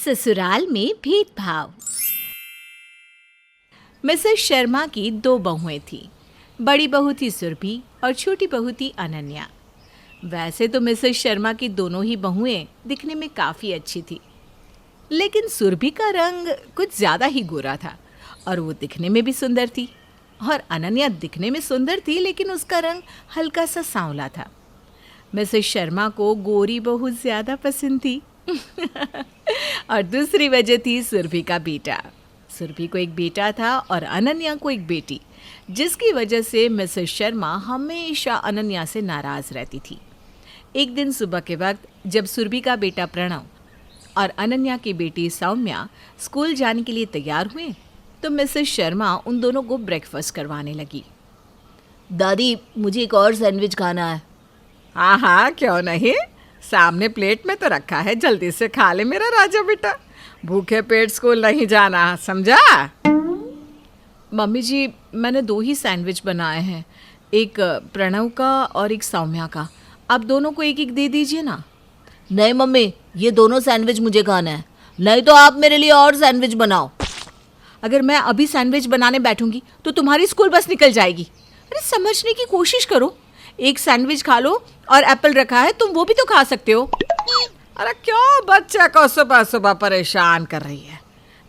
ससुराल में भेदभाव। मिसेस शर्मा की दो बहुएं थीं। बड़ी बहू थी सुरभि और छोटी बहू थी अनन्या। वैसे तो मिसेस शर्मा की दोनों ही बहुएं दिखने में काफ़ी अच्छी थी, लेकिन सुरभि का रंग कुछ ज़्यादा ही गोरा था और वो दिखने में भी सुंदर थी। और अनन्या दिखने में सुंदर थी, लेकिन उसका रंग हल्का सा सांवला था। मिसेस शर्मा को गोरी बहू ज़्यादा पसंद थी। और दूसरी वजह थी सुरभि का बेटा। सुरभि को एक बेटा था और अनन्या को एक बेटी, जिसकी वजह से मिसेस शर्मा हमेशा अनन्या से नाराज़ रहती थी। एक दिन सुबह के वक्त जब सुरभि का बेटा प्रणव और अनन्या की बेटी सौम्या स्कूल जाने के लिए तैयार हुए तो मिसेस शर्मा उन दोनों को ब्रेकफास्ट करवाने लगी। दादी, मुझे एक और सैंडविच खाना है। हाँ हाँ, क्यों नहीं, सामने प्लेट में तो रखा है, जल्दी से खा ले मेरा राजा बेटा। भूखे पेट स्कूल नहीं जाना, समझा? मम्मी जी, मैंने 2 ही सैंडविच बनाए हैं, एक प्रणव का और एक सौम्या का। आप दोनों को एक एक दे दीजिए ना। नहीं मम्मी, ये दोनों सैंडविच मुझे खाना है, नहीं तो आप मेरे लिए और सैंडविच बनाओ। अगर मैं अभी सैंडविच बनाने बैठूंगी तो तुम्हारी स्कूल बस निकल जाएगी। अरे समझने की कोशिश करो, एक सैंडविच खा लो और एप्पल रखा है, तुम वो भी तो खा सकते हो। अरे क्यों बच्चे को सुबह सुबह परेशान कर रही है?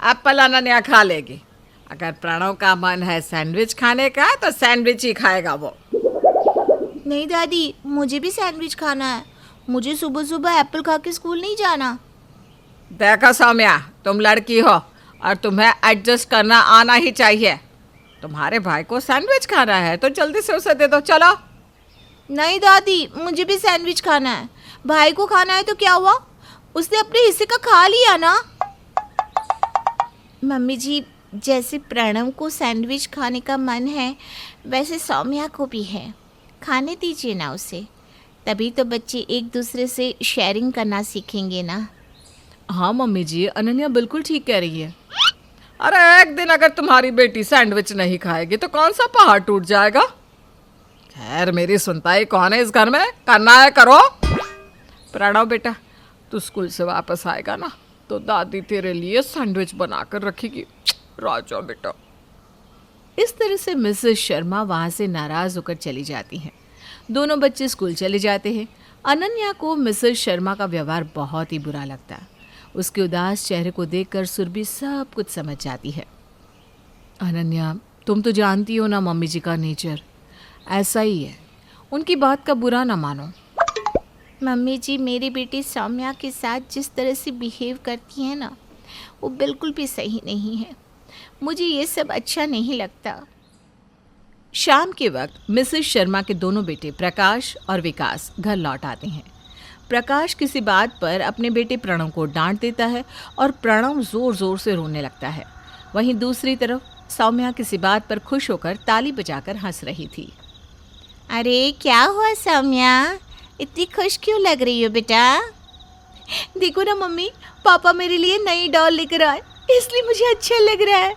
एप्पल अनन्या खा लेगी। अगर प्रणव का मन है सैंडविच खाने का तो सैंडविच ही खाएगा वो। नहीं दादी, मुझे भी सैंडविच खाना है, मुझे सुबह सुबह एप्पल खा के स्कूल नहीं जाना। देखो सौम्या, तुम लड़की हो और तुम्हें एडजस्ट करना आना ही चाहिए। तुम्हारे भाई को सैंडविच खाना है तो जल्दी से उसे दे दो, चलो। नहीं दादी, मुझे भी सैंडविच खाना है। भाई को खाना है तो क्या हुआ, उसने अपने हिस्से का खा लिया ना। मम्मी जी, जैसे प्रणव को सैंडविच खाने का मन है वैसे सौम्या को भी है, खाने दीजिए ना उसे, तभी तो बच्चे एक दूसरे से शेयरिंग करना सीखेंगे ना। हाँ मम्मी जी, अनन्या बिल्कुल ठीक कह रही है। अरे एक दिन अगर तुम्हारी बेटी सैंडविच नहीं खाएगी तो कौन सा पहाड़ टूट जाएगा? खैर, मेरी सुनताई कौन है इस घर में? करना है करो। प्रणव बेटा, तू स्कूल से वापस आएगा ना तो दादी तेरे लिए सैंडविच बनाकर रखेगी, राजा बेटा। इस तरह से मिसेस शर्मा वहाँ से नाराज़ होकर चली जाती हैं। दोनों बच्चे स्कूल चले जाते हैं। अनन्या को मिसेस शर्मा का व्यवहार बहुत ही बुरा लगता है। उसके उदास चेहरे को देखकर सुरभि सब कुछ समझ जाती है। अनन्या, तुम तो जानती हो ना मम्मी जी का नेचर, ऐसा ही है, उनकी बात का बुरा ना मानो। मम्मी जी, मेरी बेटी सौम्या के साथ जिस तरह से बिहेव करती है ना, वो बिल्कुल भी सही नहीं है, मुझे ये सब अच्छा नहीं लगता। शाम के वक्त मिसेस शर्मा के दोनों बेटे प्रकाश और विकास घर लौट आते हैं। प्रकाश किसी बात पर अपने बेटे प्रणव को डांट देता है और प्रणव ज़ोर ज़ोर से रोने लगता है। वहीं दूसरी तरफ सौम्या किसी बात पर खुश होकर ताली बजाकर हंस रही थी। अरे क्या हुआ सौम्या, इतनी खुश क्यों लग रही हो बेटा? देखो ना मम्मी, पापा मेरे लिए नई डॉल लेकर आए, इसलिए मुझे अच्छा लग रहा है।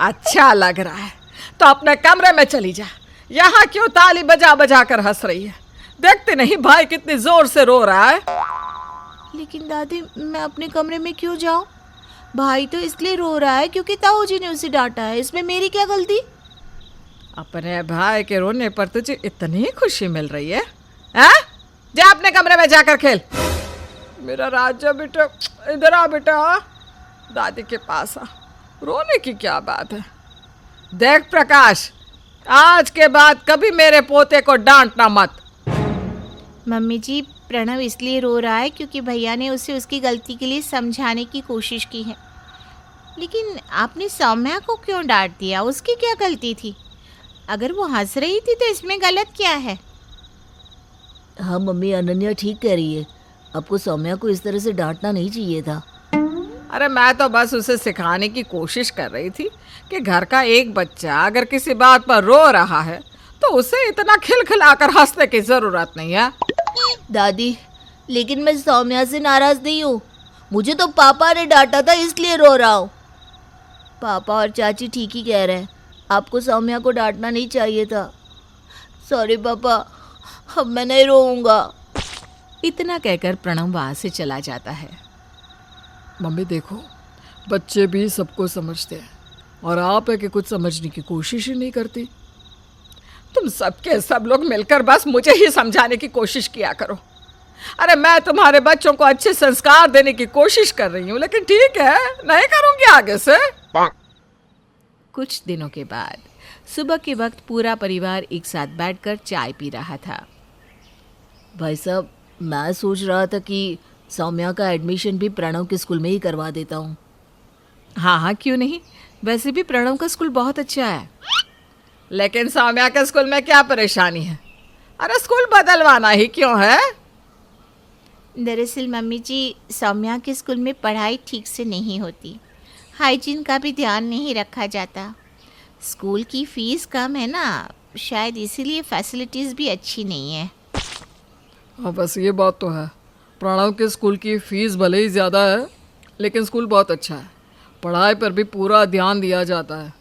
अच्छा लग रहा है तो अपने कमरे में चली जा, यहाँ क्यों ताली बजा बजा कर हंस रही है? देखते नहीं भाई कितनी जोर से रो रहा है। लेकिन दादी, मैं अपने कमरे में क्यों जाऊं? भाई तो इसलिए रो रहा है क्योंकि ताऊ जी ने उसे डांटा है, इसमें मेरी क्या गलती? अपने भाई के रोने पर तुझे इतनी खुशी मिल रही है? जा अपने कमरे में जाकर खेल। मेरा राजा बेटा, इधर आ बेटा, दादी के पास आ। रोने की क्या बात है? देख प्रकाश, आज के बाद कभी मेरे पोते को डांटना मत। मम्मी जी, प्रणव इसलिए रो रहा है क्योंकि भैया ने उसे उसकी गलती के लिए समझाने की कोशिश की है। लेकिन आपने सौम्या को क्यों डांट दिया? उसकी क्या गलती थी? अगर वो हंस रही थी तो इसमें गलत क्या है? हाँ मम्मी, अनन्या ठीक कह रही है, आपको सौम्या को इस तरह से डांटना नहीं चाहिए था। अरे मैं तो बस उसे सिखाने की कोशिश कर रही थी कि घर का एक बच्चा अगर किसी बात पर रो रहा है तो उसे इतना खिलखिलाकर हंसने की ज़रूरत नहीं है। दादी, लेकिन मैं सौम्या से नाराज़ नहीं हूँ, मुझे तो पापा ने डांटा था इसलिए रो रहा हूँ। पापा और चाची ठीक ही कह रहे हैं, आपको सौम्या को डांटना नहीं चाहिए था। सॉरी पापा, अब मैं नहीं रोऊंगा। इतना कहकर प्रणव वहाँ से चला जाता है। मम्मी देखो, बच्चे भी सबको समझते हैं और आप है कि कुछ समझने की कोशिश ही नहीं करती। तुम सबके सब लोग मिलकर बस मुझे ही समझाने की कोशिश किया करो। अरे मैं तुम्हारे बच्चों को अच्छे संस्कार देने की कोशिश कर रही हूँ, लेकिन ठीक है, नहीं करूँगी आगे से। कुछ दिनों के बाद सुबह के वक्त पूरा परिवार एक साथ बैठकर चाय पी रहा था। भाई साहब, मैं सोच रहा था कि सौम्या का एडमिशन भी प्रणव के स्कूल में ही करवा देता हूँ। हाँ हाँ, क्यों नहीं। वैसे भी प्रणव का स्कूल बहुत अच्छा है। लेकिन सौम्या के स्कूल में क्या परेशानी है? अरे स्कूल बदलवाना ही क्यों है? दरअसल मम्मी जी, सौम्या के स्कूल में पढ़ाई ठीक से नहीं होती, हाइजीन का भी ध्यान नहीं रखा जाता। स्कूल की फ़ीस कम है ना, शायद इसीलिए फैसिलिटीज़ भी अच्छी नहीं है। हाँ, बस ये बात तो है। प्रणव के स्कूल की फ़ीस भले ही ज़्यादा है, लेकिन स्कूल बहुत अच्छा है। पढ़ाई पर भी पूरा ध्यान दिया जाता है।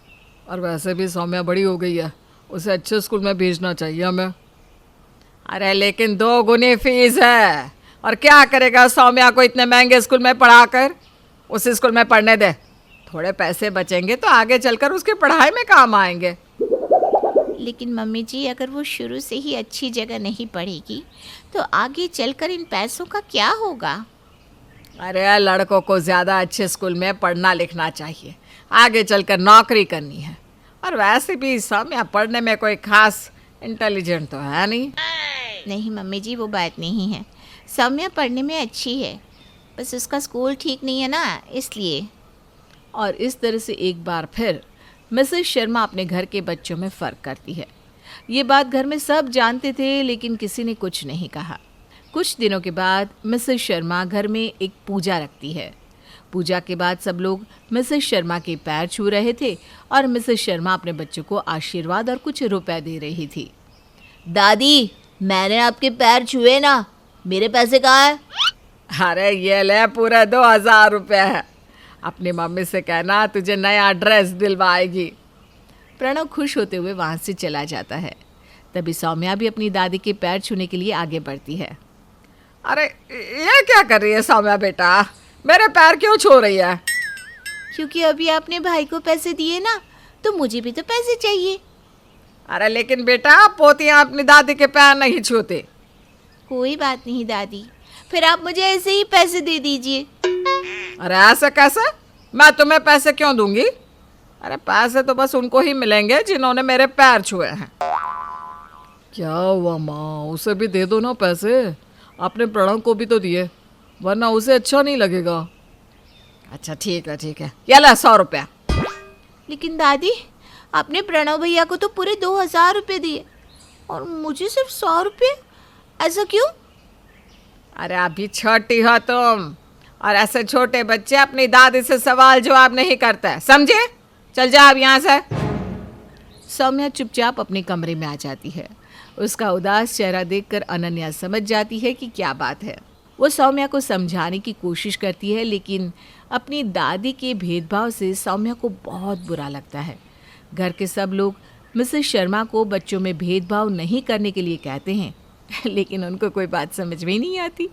और वैसे भी सौम्या बड़ी हो गई है, उसे अच्छे स्कूल में भेजना चाहिए हमें। अरे लेकिन 2 गुनी फीस है, और क्या करेगा सौम्या को इतने महंगे स्कूल में पढ़ाकर? उस स्कूल में पढ़ने दे, थोड़े पैसे बचेंगे तो आगे चलकर उसकी पढ़ाई में काम आएंगे। लेकिन मम्मी जी, अगर वो शुरू से ही अच्छी जगह नहीं पढ़ेगी तो आगे चलकर इन पैसों का क्या होगा? अरे लड़कों को ज़्यादा अच्छे स्कूल में पढ़ना लिखना चाहिए, आगे चलकर नौकरी करनी है। और वैसे भी सौम्या पढ़ने में कोई खास इंटेलिजेंट तो है नहीं। नहीं मम्मी जी, वो बात नहीं है। सौम्या पढ़ने में अच्छी है, बस उसका स्कूल ठीक नहीं है ना, इसलिए। और इस तरह से एक बार फिर मिसेस शर्मा अपने घर के बच्चों में फ़र्क करती है। ये बात घर में सब जानते थे, लेकिन किसी ने कुछ नहीं कहा। कुछ दिनों के बाद मिसेस शर्मा घर में एक पूजा रखती है। पूजा के बाद सब लोग मिसेस शर्मा के पैर छू रहे थे और मिसेस शर्मा अपने बच्चों को आशीर्वाद और कुछ रुपए दे रही थी। दादी, मैंने आपके पैर छुए ना, मेरे पैसे कहाँ है? अरे ये ले, पूरे 2000 रुपये है। अपनी मम्मी से कहना तुझे नया ड्रेस दिलवाएगी। प्रणव खुश होते हुए वहाँ से चला जाता है। तभी सौम्या भी अपनी दादी के पैर छूने के लिए आगे बढ़ती है। अरे ये क्या कर रही है सौम्या बेटा? मेरे पैर क्यों छू रही है? क्योंकि अभी आपने भाई को पैसे दिए ना, तो मुझे भी तो पैसे चाहिए। अरे लेकिन बेटा, पोतियाँ अपनी दादी के पैर नहीं छूती। कोई बात नहीं दादी, फिर आप मुझे ऐसे ही पैसे दे दीजिए। अरे ऐसे कैसे? मैं तुम्हें पैसे क्यों दूंगी? अरे पैसे तो बस उनको ही मिलेंगे जिन्होंने मेरे पैर छुए हैं। क्या हुआ माँ, उसे भी दे दो ना पैसे। आपने प्रणव को भी तो दिए, वरना उसे अच्छा नहीं लगेगा। अच्छा ठीक है ठीक है, ये ला 100 रुपया। लेकिन दादी, आपने प्रणव भैया को तो पूरे 2000 रुपये दिए और मुझे सिर्फ 100 रुपये, ऐसा क्यों? अरे अभी छोटी हो तुम, और ऐसे छोटे बच्चे अपनी दादी से सवाल जवाब नहीं करते, समझे? चल जा अब यहाँ से। सौम्या चुपचाप अपने कमरे में आ जाती है। उसका उदास चेहरा देखकर अनन्या समझ जाती है कि क्या बात है। वो सौम्या को समझाने की कोशिश करती है, लेकिन अपनी दादी के भेदभाव से सौम्या को बहुत बुरा लगता है। घर के सब लोग मिसेस शर्मा को बच्चों में भेदभाव नहीं करने के लिए कहते हैं, लेकिन उनको कोई बात समझ में नहीं आती।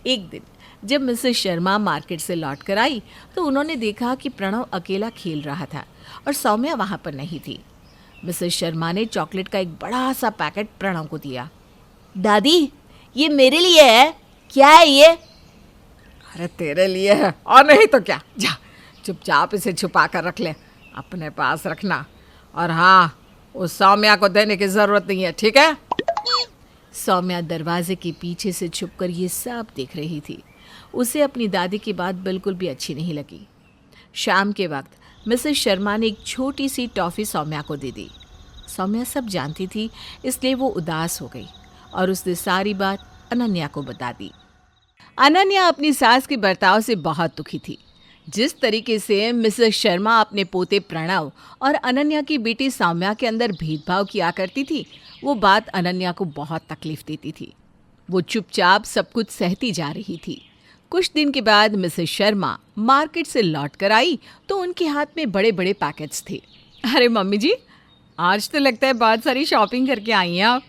एक दिन जब मिसेस शर्मा मार्केट से लौट कर आई तो उन्होंने देखा कि प्रणव अकेला खेल रहा था और सौम्या वहाँ पर नहीं थी। मिसेस शर्मा ने चॉकलेट का एक बड़ा सा पैकेट प्रणव को दिया। दादी, ये मेरे लिए है, क्या है ये? अरे तेरे लिए है, और नहीं तो क्या। जा चुपचाप इसे छुपा कर रख ले, अपने पास रखना। और हाँ, उस सौम्या को देने की ज़रूरत नहीं है, ठीक है? सौम्या दरवाजे के पीछे से छुपकर ये सब देख रही थी। उसे अपनी दादी की बात बिल्कुल भी अच्छी नहीं लगी। शाम के वक्त मिसेस शर्मा ने एक छोटी सी टॉफ़ी सौम्या को दे दी। सौम्या सब जानती थी, इसलिए वो उदास हो गई और उसने सारी बात अनन्या को बता दी। अनन्या अपनी सास के बर्ताव से बहुत दुखी थी। जिस तरीके से मिसेस शर्मा अपने पोते प्रणव और अनन्या की बेटी सौम्या के अंदर भेदभाव किया करती थी, वो बात अनन्या को बहुत तकलीफ देती थी। वो चुपचाप सब कुछ सहती जा रही थी। कुछ दिन के बाद मिसेस शर्मा मार्केट से लौट कर आई तो उनके हाथ में बड़े बड़े पैकेट्स थे। अरे मम्मी जी, आज तो लगता है बहुत सारी शॉपिंग करके आई हैं आप।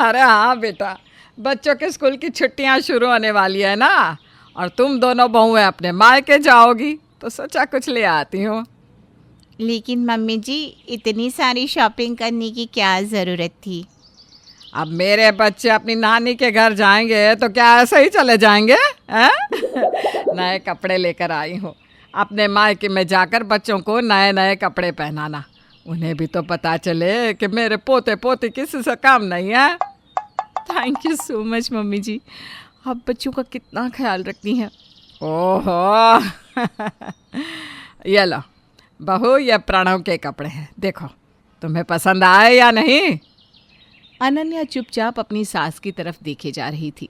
अरे हाँ बेटा, बच्चों के स्कूल की छुट्टियां शुरू होने वाली है ना, और तुम दोनों बहुएं अपने मायके जाओगी तो सोचा कुछ ले आती हूँ। लेकिन मम्मी जी, इतनी सारी शॉपिंग करने की क्या ज़रूरत थी? अब मेरे बच्चे अपनी नानी के घर जाएंगे तो क्या ऐसे ही चले जाएंगे हैं? नए कपड़े लेकर आई हूँ। अपने मायके में जाकर बच्चों को नए नए कपड़े पहनाना, उन्हें भी तो पता चले कि मेरे पोते पोती किसी से कम नहीं है। Thank you so much mummy ji, आप बच्चों का कितना ख्याल रखती हैं। ओहो ये लो बहू, ये प्रणव के कपड़े हैं, देखो तुम्हें पसंद आए या नहीं। अनन्या चुपचाप अपनी सास की तरफ देखे जा रही थी।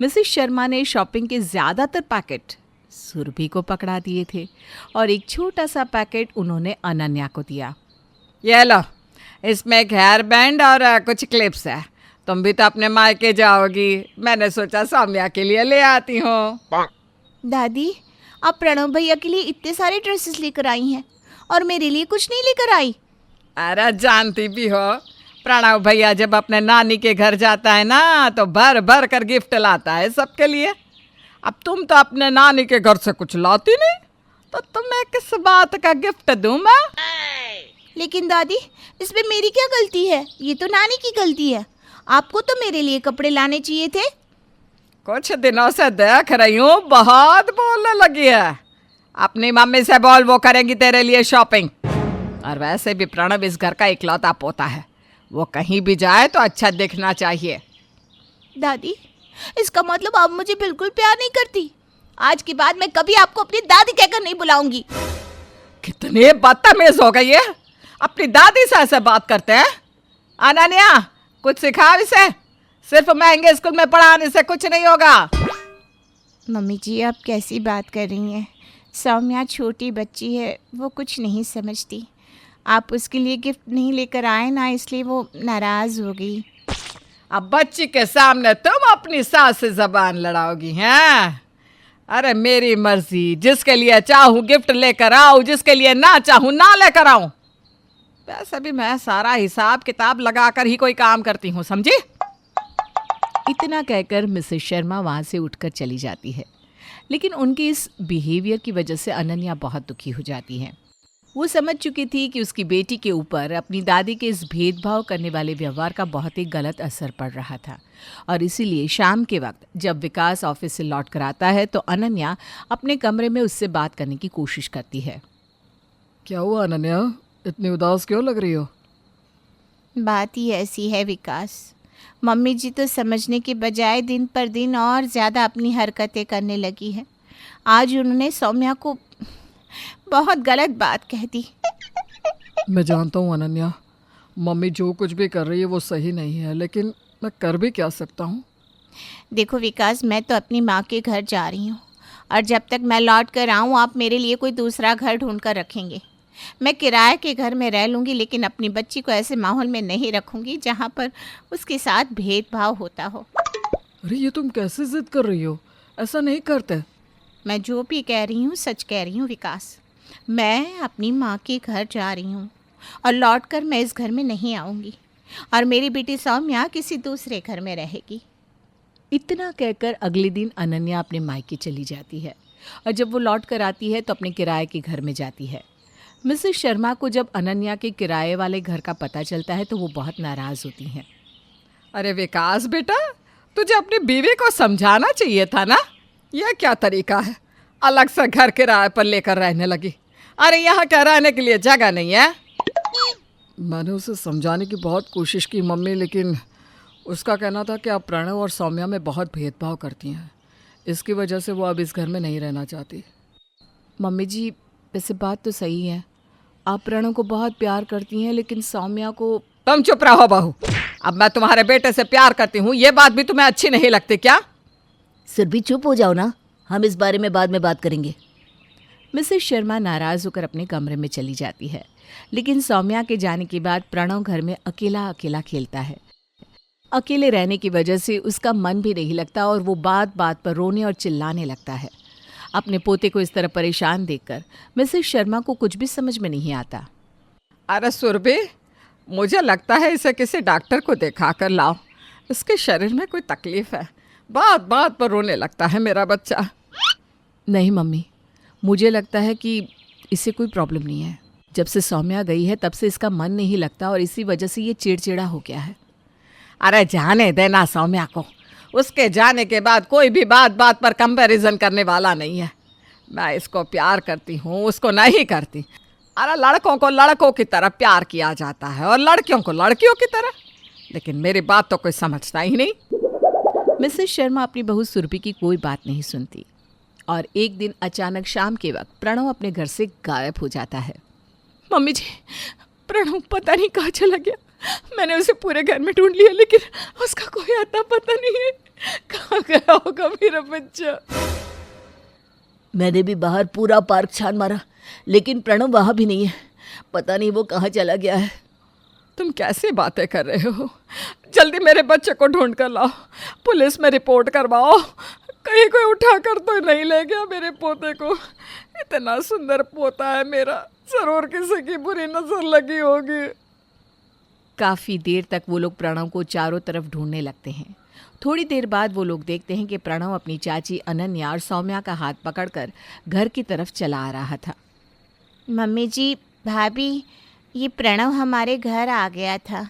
मिसेस शर्मा ने शॉपिंग के ज़्यादातर पैकेट सुरभि को पकड़ा दिए थे और एक छोटा सा पैकेट उन्होंने अनन्या को दिया। ये लो, इसमें एक हेयर बैंड और कुछ क्लिप्स है। तुम भी तो अपने मायके जाओगी, मैंने सोचा सौम्या के लिए ले आती हूँ। दादी, आप प्रणव भैया के लिए इतने सारे ड्रेसेस लेकर आई हैं और मेरे लिए कुछ नहीं लेकर आई। अरे जानती भी हो, प्रणव भैया जब अपने नानी के घर जाता है ना तो भर भर कर गिफ्ट लाता है सबके लिए। अब तुम तो अपने नानी के घर से कुछ लाती नहीं, तो तुम्हें किस बात का गिफ्ट दूं मैं? लेकिन दादी, इसमें मेरी क्या गलती है? ये तो नानी की गलती है। आपको तो मेरे लिए कपड़े लाने चाहिए थे। कुछ दिनों से देख रही हूँ बहुत बोलने लगी है। अपनी मम्मी से बोल, वो करेंगी तेरे लिए शॉपिंग। और वैसे भी प्रणव इस घर का इकलौता पोता है, वो कहीं भी जाए तो अच्छा दिखना चाहिए। दादी, इसका मतलब आप मुझे बिल्कुल प्यार नहीं करती। आज के बाद मैं कभी आपको अपनी दादी कहकर नहीं बुलाऊंगी। कितने बदतमीज हो गई है, अपनी दादी से ऐसे बात करते हैं। अनन्या, कुछ सिखाओ इसे, सिर्फ महंगे स्कूल में पढ़ाने से कुछ नहीं होगा। मम्मी जी, आप कैसी बात कर रही हैं? सौम्या छोटी बच्ची है, वो कुछ नहीं समझती। आप उसके लिए गिफ्ट नहीं लेकर आए ना, इसलिए वो नाराज़ हो गई। अब बच्ची के सामने तुम अपनी सास से जबान लड़ाओगी हैं? अरे मेरी मर्जी, जिसके लिए चाहूँ गिफ्ट लेकर आऊँ, जिसके लिए ना चाहूँ ना लेकर आऊँ। वैसे भी मैं सारा हिसाब किताब लगाकर ही कोई काम करती हूँ, समझी? इतना कहकर मिसेस शर्मा वहाँ से उठकर चली जाती है। लेकिन उनके इस बिहेवियर की वजह से अनन्या बहुत दुखी हो जाती है। वो समझ चुकी थी कि उसकी बेटी के ऊपर अपनी दादी के इस भेदभाव करने वाले व्यवहार का बहुत ही गलत असर पड़ रहा था, और इसीलिए शाम के वक्त जब विकास ऑफिस से लौट कर आता है तो अनन्या अपने कमरे में उससे बात करने की कोशिश करती है। क्या हुआ अनन्या, इतनी उदास क्यों लग रही हो? बात ही ऐसी है विकास, मम्मी जी तो समझने के बजाय दिन पर दिन और ज़्यादा अपनी हरकतें करने लगी है। आज उन्होंने सौम्या को बहुत गलत बात कह दी। मैं जानता हूँ अनन्या, मम्मी जो कुछ भी कर रही है वो सही नहीं है, लेकिन मैं कर भी क्या सकता हूँ? देखो विकास, मैं तो अपनी माँ के घर जा रही हूँ और जब तक मैं लौट कर आऊँ आप मेरे लिए कोई दूसरा घर ढूंढ कर रखेंगे। मैं किराए के घर में रह लूँगी, लेकिन अपनी बच्ची को ऐसे माहौल में नहीं रखूँगी जहाँ पर उसके साथ भेदभाव होता हो। अरे ये तुम कैसे जिद कर रही हो, ऐसा नहीं करते। मैं जो भी कह रही हूँ सच कह रही हूँ विकास। मैं अपनी माँ के घर जा रही हूँ और लौटकर मैं इस घर में नहीं आऊँगी और मेरी बेटी सौम्या किसी दूसरे घर में रहेगी। इतना कहकर अगले दिन अनन्या अपने मायके चली जाती है और जब वो लौट कर आती है तो अपने किराए के घर में जाती है। मिसेस शर्मा को जब अनन्या के किराए वाले घर का पता चलता है तो वो बहुत नाराज़ होती हैं। अरे विकास बेटा, तुझे अपनी बीवी को समझाना चाहिए था ना, यह क्या तरीका है, अलग से घर किराए पर लेकर रहने लगी। अरे यहाँ क्या रहने के लिए जगह नहीं है? मैंने उसे समझाने की बहुत कोशिश की मम्मी, लेकिन उसका कहना था कि आप प्रणव और सौम्या में बहुत भेदभाव करती हैं, इसकी वजह से वो अब इस घर में नहीं रहना चाहती। मम्मी जी, वैसे बात तो सही है, आप प्रणव को बहुत प्यार करती हैं, लेकिन सौम्या को। तुम चुप रहो बहू, अब मैं तुम्हारे बेटे से प्यार करती हूँ ये बात भी तुम्हें अच्छी नहीं लगती क्या? सुरभि चुप हो जाओ ना, हम इस बारे में बाद में बात करेंगे। मिसेस शर्मा नाराज़ होकर अपने कमरे में चली जाती है। लेकिन सौम्या के जाने के बाद प्रणव घर में अकेला अकेला खेलता है। अकेले रहने की वजह से उसका मन भी नहीं लगता और वो बात बात पर रोने और चिल्लाने लगता है। अपने पोते को इस तरह परेशान देखकर मिसेस शर्मा को कुछ भी समझ में नहीं आता। अरे सुरभि, मुझे लगता है इसे किसी डॉक्टर को दिखा कर लाओ, इसके शरीर में कोई तकलीफ है, बात बात पर रोने लगता है मेरा बच्चा। नहीं मम्मी, मुझे लगता है कि इसे कोई प्रॉब्लम नहीं है। जब से सौम्या गई है तब से इसका मन नहीं लगता और इसी वजह से ये चिड़चिड़ा हो गया है। अरे जाने देना सौम्या को, उसके जाने के बाद कोई भी बात बात पर कंपैरिजन करने वाला नहीं है। मैं इसको प्यार करती हूँ, उसको नहीं करती। अरे लड़कों को लड़कों की तरह प्यार किया जाता है और लड़कियों को लड़कियों की तरह, लेकिन मेरी बात तो कोई समझता ही नहीं। मिसेस शर्मा अपनी बहू सुरभि की कोई बात नहीं सुनती और एक दिन अचानक शाम के वक्त प्रणव अपने घर से गायब हो जाता है। मम्मी जी, प्रणव पता नहीं कहाँ चला गया। मैंने उसे पूरे घर में ढूंढ लिया लेकिन उसका कोई आता पता नहीं है। कहाँ गया होगा मेरा बच्चा? मैंने भी बाहर पूरा पार्क छान मारा लेकिन प्रणव वहाँ भी नहीं है। पता नहीं वो कहाँ चला गया है। तुम कैसे बातें कर रहे हो? जल्दी मेरे बच्चे को ढूंढ कर लाओ, पुलिस में रिपोर्ट करवाओ। कहीं कोई उठा कर तो नहीं ले गया मेरे पोते को? इतना सुंदर पोता है मेरा, जरूर किसी की बुरी नजर लगी होगी। काफ़ी देर तक वो लोग प्रणव को चारों तरफ ढूंढने लगते हैं। थोड़ी देर बाद वो लोग देखते हैं कि प्रणव अपनी चाची अनन्या और सौम्या का हाथ पकड़कर घर की तरफ चला आ रहा था। मम्मी जी, भाभी, ये प्रणव हमारे घर आ गया था।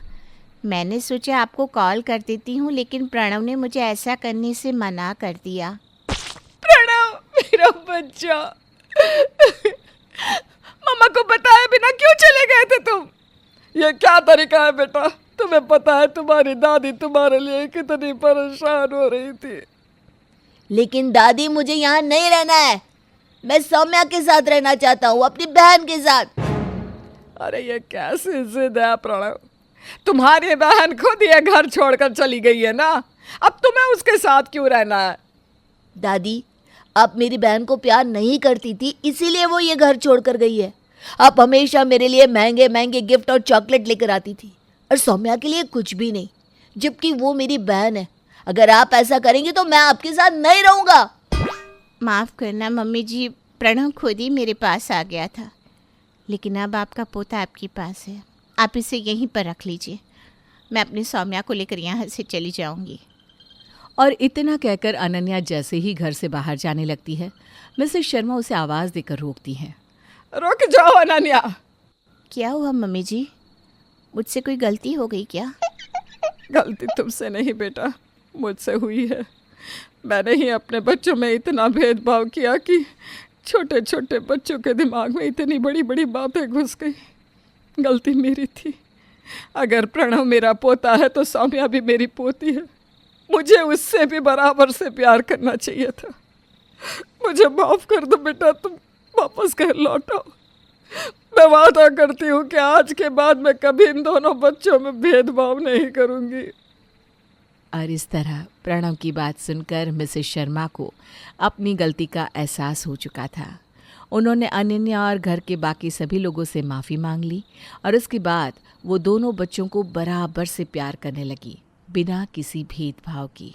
मैंने सोचा आपको कॉल कर देती हूँ लेकिन प्रणव ने मुझे ऐसा करने से मना कर दिया। प्रणव मेरा बच्चा, मम्मा को बताए बिना क्यों चले गए थे तुम? ये क्या तरीका है बेटा? तुम्हें पता है तुम्हारी दादी तुम्हारे लिए कितनी परेशान हो रही थी। लेकिन दादी, मुझे यहाँ नहीं रहना है। मैं सौम्या के साथ रहना चाहता हूँ, अपनी बहन के साथ। अरे ये कैसी जिद है प्रणव? तुम्हारी बहन खुद ये घर छोड़कर चली गई है ना, अब तुम्हें उसके साथ क्यों रहना है? दादी, आप मेरी बहन को प्यार नहीं करती थी इसीलिए वो ये घर छोड़कर गई है। आप हमेशा मेरे लिए महंगे महंगे गिफ्ट और चॉकलेट लेकर आती थी और सौम्या के लिए कुछ भी नहीं, जबकि वो मेरी बहन है। अगर आप ऐसा करेंगे तो मैं आपके साथ नहीं रहूँगा। माफ़ करना मम्मी जी, प्रणव खुद ही मेरे पास आ गया था, लेकिन अब आपका पोता आपके पास है। आप इसे यहीं पर रख लीजिए। मैं अपनी सौम्या को लेकर यहाँ से चली जाऊँगी। और इतना कहकर अनन्या जैसे ही घर से बाहर जाने लगती है, मिसेस शर्मा उसे आवाज़ देकर रोकती हैं। रुक जाओ अनन्या। क्या हुआ मम्मी जी? मुझसे कोई गलती हो गई क्या? गलती तुमसे नहीं बेटा, मुझसे हुई है। मैंने ही अपने बच्चों में इतना भेदभाव किया कि छोटे छोटे बच्चों के दिमाग में इतनी बड़ी बड़ी बातें घुस गई। गलती मेरी थी। अगर प्रणव मेरा पोता है तो सौम्या भी मेरी पोती है। मुझे उससे भी बराबर से प्यार करना चाहिए था। मुझे माफ़ कर दो बेटा, तुम वापस घर लौटो। मैं वादा करती हूँ कि आज के बाद मैं कभी इन दोनों बच्चों में भेदभाव नहीं करूँगी। और इस तरह प्रणव की बात सुनकर मिसेस शर्मा को अपनी गलती का एहसास हो चुका था। उन्होंने अनन्या और घर के बाकी सभी लोगों से माफ़ी मांग ली और उसके बाद वो दोनों बच्चों को बराबर से प्यार करने लगी, बिना किसी भेदभाव की।